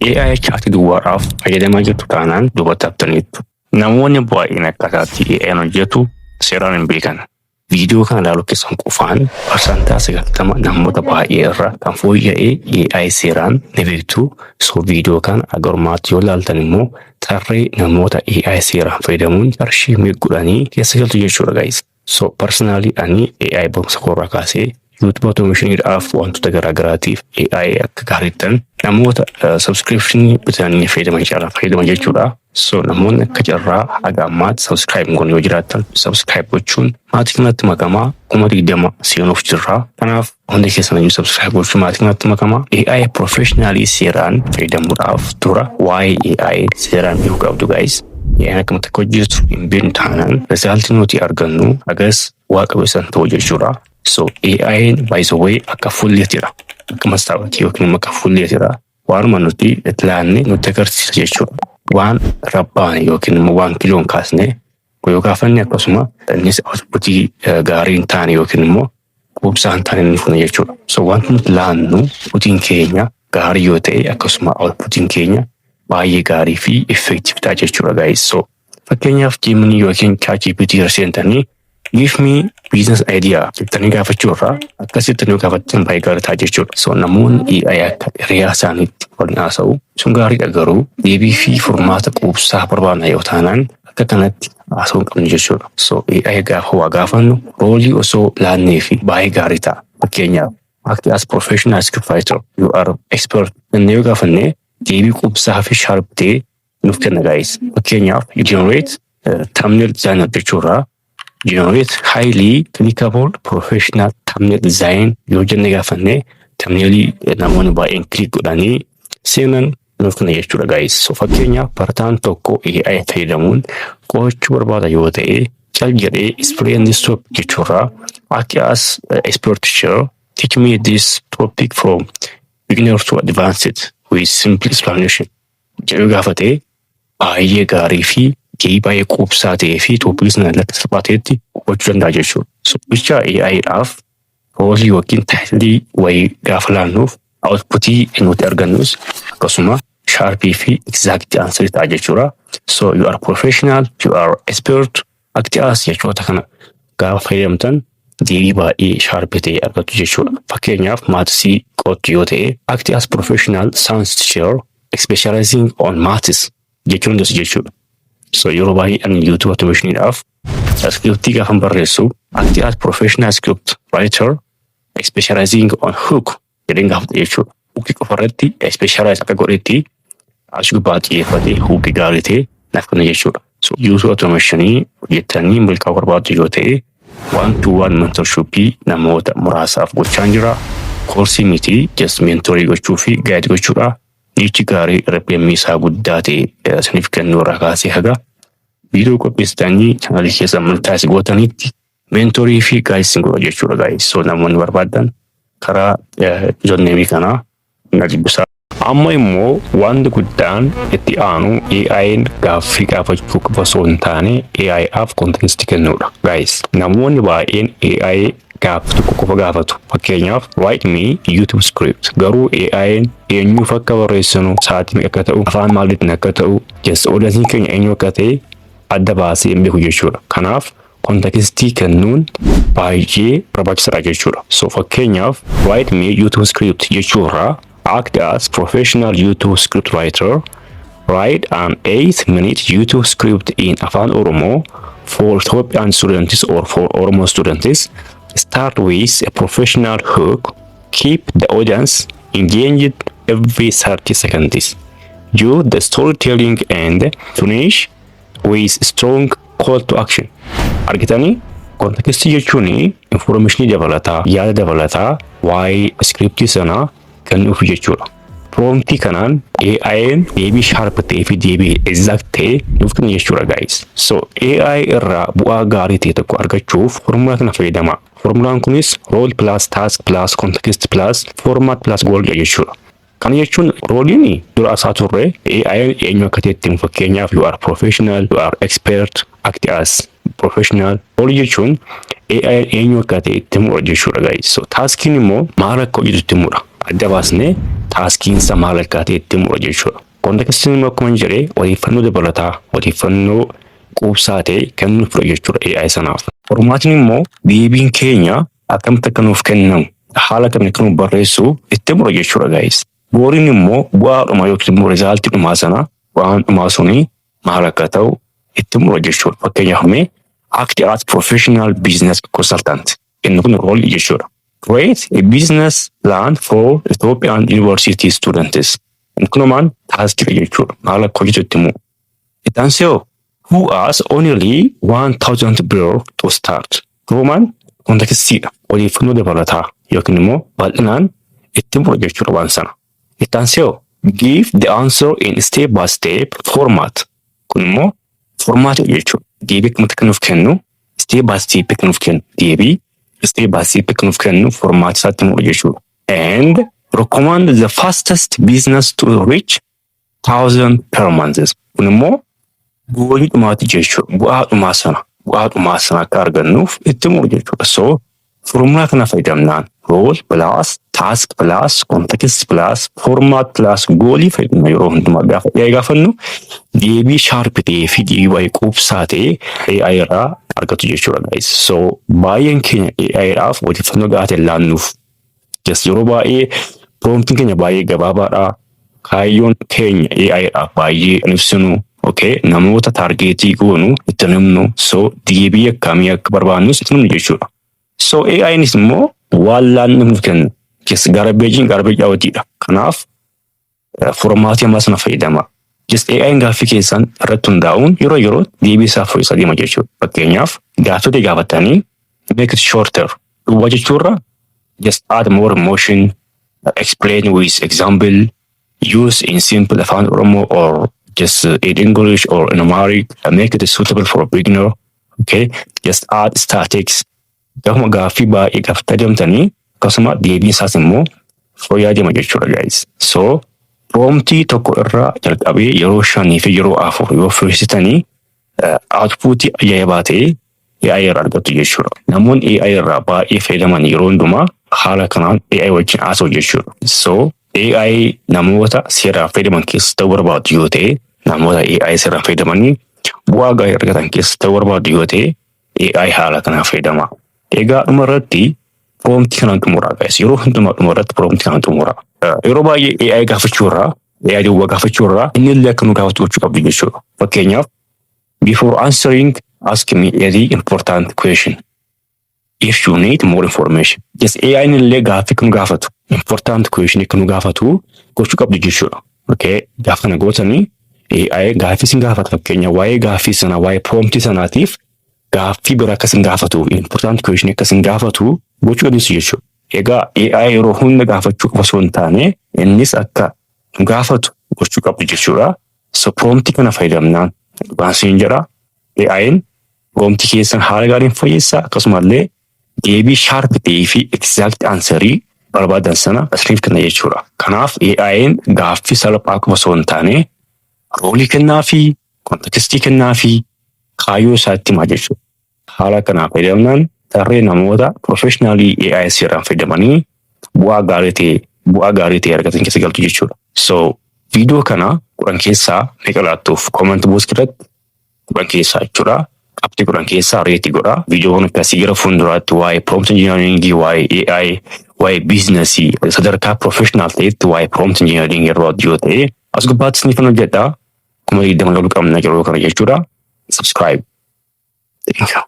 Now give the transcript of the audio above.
AI chaatii duwwaadhaaf fayyadamaa jirtu taanaan dubbataftaniittu. Namoonni baay'een akkataatti AI hojjetu seeraan hin beekan. Viidiyoo kana ilaaluu keessan qofaan parsantaa 90 namoota baay'ee irraa kan fooyya'ee AI seeraan ni beektu. So viidiyoo kana agarummaatti yoo ilaaltan immoo tarree namoota AI seeraan fayyadamuun qarshii meequdhanii keessa galtu jechuudha guys. So personally ani AI barumsa korraa kaasee YouTube automationidhaaf wantoota garaagaraatiif AI akka gaariittan namoota subscription bitanii fayyadaman jechuudha. So namoonni akka carraa haga ammaatti subscribe goon yoo jiraattan subscribe gochuun maatii kanatti makamaa 20 seenuuf jirra. Kanaaf hundi keessan subscribe gochuun maatii kanatti makamaa AI professionally seeraan fayyadamuudhaaf dura waa'ee AI seeraan beekuu qabdu guys. AI akkamitti akka hojjetu hin beeknu taanaan resaaltii nuti argannu hagas waa qabeessan ta'uu jechuudha. So AI by the way akka fulleetira. Akka mastaawwatii yookiin akka fulleetira. Waanuma nuti itti laanne nutti agarsiisa jechuudha. Waan rabbaan yookiin waan kiloon kaasne yoo gaafanne akkasuma innis outputii gaarii hin taane yookiin immoo quubsaa hin taane ni funa jechuudha. So wanti nuti laannu outputiin keenya gaarii yoo ta'e akkasuma outputiin keenya baay'ee gaarii fi effective ta'a jechuudha guys. So fakkeenyaaf Gemini yookiin ChatGPT seentanii give me business idea jettanii gaafachuu irraa akkasitti nu gaafattan baay'ee gaarii ta'a jechuudha. So namoonni AI akka hiriyaa isaaniitti waliin haasa'u sun gaariidha garuu deebii fi furmaata quubsaa barbaadna yoo taanaan akka kanatti haasa'uu hin qabnu jechuudha. So AI gaafa waa gaafannu roolii osoo laannee fi baay'ee gaarii ta'a. Fakkeenyaaf act as professional script writer you are expert inni yoo gaafanne deebii quubsaa fi sharptee nuuf kenna guys. Fakkeenyaaf you generate thumbnail design jechuudha. Generate highly clickable professional thumbnail design yoo jenne gaafanne thumbnail namoonni baay'een click godhanii seenan nuuf kenna jechuudha guys. So fakkeenyaaf barataan tokko AI fayyadamuun qo'achuu barbaada yoo ta'e cal jedhee explain this topic jechuudha. Act as expert teacher teach me this topic from beginner to advanced with simple explanation jedhu gaafate baay'ee gaarii fi baay'ee quubsaa ta'ee fi toopikii sana irratti salphaateetti hubachuu danda'a jechuudha. So bicha AI'dhaaf roolii yookiin taayitilii wayii gaafa laannuuf outputii nuti argannus akkasuma sharpii fi exact answer ta'a jechuudha. So you are professional, you are expert, act as jechoota kana gaafa fayyadamtan deebii baay'ee sharpii ta'e argattu jechuudha. Fakkeenyaaf maatisii qo'attu yoo ta'e act as professional science teacher specializing on maths jechuun jechuudha. So yeroo baay'ee ani YouTube automationidhaaf scriptii gaafan barreessu act as professional script writer specializing on hook jedheen gaafata jechuudha. Hookii qofarratti specialize akka godhetti as gubbaa xiyyeeffatee hookii gaarii ta'e naaf kenna jechuudha. So YouTube automationii hojjettanii milkaa'uu barbaaddu yoo ta'e one-to-one mentorshipii namoota muraasaaf gochaan jira. Koorsii miti just mentorii gochuu fi guide gochuudha. Nichi gaarii RPM isaa guddaa ta'e saniif kennuu irraa kaasee haga viidiyoo qopheessitanii chaanalii keessa mul'ataa gootanitti mentorii fi gaayisiin godha jechuudha guys. So namoonni barbaadan karaa joonneemii kanaa Nati bisaa. Amma immoo wanti guddaan itti aanu AI'n gaaffii gaafachuu qofa osoo hin taane AI'aaf kontekstii kennuudha guys. Namoonni baay'een AI gaafatu qofa gaafatu. Fakkeenyaaf write me YouTube script garuu AI'n eenyuuf akka barreessinu sa'aatiin akka ta'u afaan maaliitiin akka ta'u just audience keenya eenyu akka ta'e adda baasee hin beeku jechuudha. Kanaaf kontekstii kennuun baay'ee barbaachisaadha jechuudha. So fakkeenyaaf write me YouTube script jechuurraa act as professional YouTube script writer write an 8-minute YouTube script in Afaan Oromo for Ethiopian students or for Oromo students. Start with a professional hook. Keep the audience engaged every 30 seconds. Use the storytelling and finish with strong call to action. Argitanii kontekstii jechuun information dabalataa yaada dabalataa waa'ee scriptii sanaa kennuuf jechuudha. Promptii kanaan AI'n deebii sharp ta'ee fi deebii exact ta'e nuuf kenna jechuudha guys. So AI irraa bu'aa gaarii ta'e tokko argachuuf formula kana fayyadama. Formulaan kunis role plus task plus context plus format plus goal jechuudha. Kana jechuun rooliin dura asaa turre AI'n eenyu akka ta'etti fakkeenyaaf you are professional, you are expert, act as professional. Roolii jechuun AI eenyu akka ta'e itti himudha jechuudha guys. So taaskiin immoo maal akka hojjetu itti himudha. Adda baasnee taaskiinsa maal akka ta'e itti himudha jechuudha. Kontekstiin immoo akkuma jedhee odeeffannoo dabalataa, odeeffannoo quubsaa ta'e kennuuf jechuudha AI sanaaf. Formaatiin immoo deebiin keenya akkamitti akka nuuf kennamu haala kamiin akka nuuf barreessu itti himudha jechuudha guys. Booriin immoo bu'aadhuma yookiin immoo rizaaltii dhumaa sana waan dhumaa suni maal akka ta'u itti himudha jechuudha. Fakkeenyaaf mee act as professional business consultant. Inni kun role jechuudha. Create a business plan for Ethiopian university students. Inni kunumaan taaskii jechuudha. Maal akka hojjetu itti himu. Itti aansee who has only 1,000 birr to start. Kunumaan kontekstiidha. Odeeffannoo dabalataa yookiin immoo bal'inaan itti himudha jechuudha waan sana. Itti aansee give the answer in step by step format. Kun immoo formaati jechuudha. Deebii akkamitti akka nuuf kennu step by step akka nuuf kennu deebii step by step akka nuuf kennu formaati isaatti himudha jechuudha. And recommend the fastest business to reach 1,000 per month. Kun immoo goolii dhumaati jechuudha. Bu'aa dhumaa sana akka argannuuf itti himudha jechuudha. So formulaa kana fayyadamnaan role plus task plus context plus format plus goolii fayyadamna yeroo hundumaa gaafannu deebii sharp ta'ee fi deebii baay'ee quubsaa ta'e AI irraa argatu jechuudha guys. So baay'een keenya AI irraaf odeeffannoo gahaa laannuuf yeroo baay'ee promptiin keenya baay'ee gabaabaadha. Kaayyoon keenya AI irraa baay'ee ibsinu namoota taargeetii goonu itti himnu. So deebii akkamii akka barbaannus itti himnu jechuudha. So AInis immoo waan laannu nuuf kennu. Garbeejiin garbeejii awwaatiidha. Kanaaf formaatii ammaa sana fayyadama. AI'n gaaffii keessan irratti hundaa'uun yeroo yeroo deebii isaa fooyyessaa deema jechuudha. Fakkeenyaaf gaaffii gaafatanii make it shorter. Duwwaa jechuurra just add more emotion, explain with example, use in simple Afaan Oromo or just in English or in Amharic, make it suitable for a beginner. Just add statics. Gaaffii gaaffii baay'ee gaafataa deemtanii akkasuma deebiin isaas immoo fooyya'aa deema jechuudha guys. So promptii tokko irraa jalqabee yeroo 5 fi yeroo 4 yoo fooyyessitanii outputii ajaa'ibaa ta'e AI irraa argattu jechuudha. Namoonni AI irraa baay'ee fayyadaman yeroo hundumaa haala kanaan AI wajjin haasa'u jechuudha. So AI namoota seeraan fayyadaman keessa ta'uu barbaadu yoo ta'e namoota AI seeraan fayyadamanii bu'aa gaarii argatan keessa ta'uu barbaadu yoo ta'e AI haala kanaan fayyadama. Egaa dhuma irratti promptii kanaan xumuraa guys. Yeroo hundumaa dhuma irratti promptii kanaan xumuraa. Yeroo baay'ee AI gaafachuurraa AI duwwaa gaafachuurraa inni illee akka nu gaafatu gochuu qabdu jechuudha. Fakkeenyaaf before answering ask me a really important question. If you need more information. Just AI illee gaaffii kan gaafatu important question kan gaafatu gochuu qabdu jechuudha. Gaafa kana gootanii AI gaaffii sin gaafata fakkeenya waa'ee gaaffii sana waa'ee promptii sanaatiif gaaffii biraa akkasin gaafatu important question akkasin gaafatu gochuu qabdu jechuudha. Egaa AI yeroo hunda gaafachuu qofa osoo hin taane innis akka gaafatu gochuu qabdu jechuudha. So promptii kana fayyadamnaan baasiin jedha AI'n promptii keessan haala gaariin fooyyessaa akkasumallee deebii sharp ta'ee fi exact answerii barbaadan sana asiriif kenna jechuudha. Kanaaf AI'n gaaffii salphaa qofa osoo hin taane roolii kennaa fi kontekstii kennaa fi kaayyoo isaatti himaa jechuudha. Haala kanaa fayyadamnaan tarree namoota professionaalii AI seeraan fayyadamanii bu'aa gaarii ta'e argatan keessa galtu jechuudha. So viidiyoo kana 10 keessaa meeqa laattuuf comment box irratti 10 keessaa jechuudha. Qabxii 10 keessaa reetii godha. Viidiyoon akkasii gara fuulduraatti waa'ee prompt engineering, waa'ee AI, waa'ee businessii sadarkaa professional ta'etti waa'ee prompt engineering yeroo yoo ta'e as gubbaatti isiniif hojjedha. Kuma 20 qabna yeroo kana jechuudha. Subscribe. Thank you.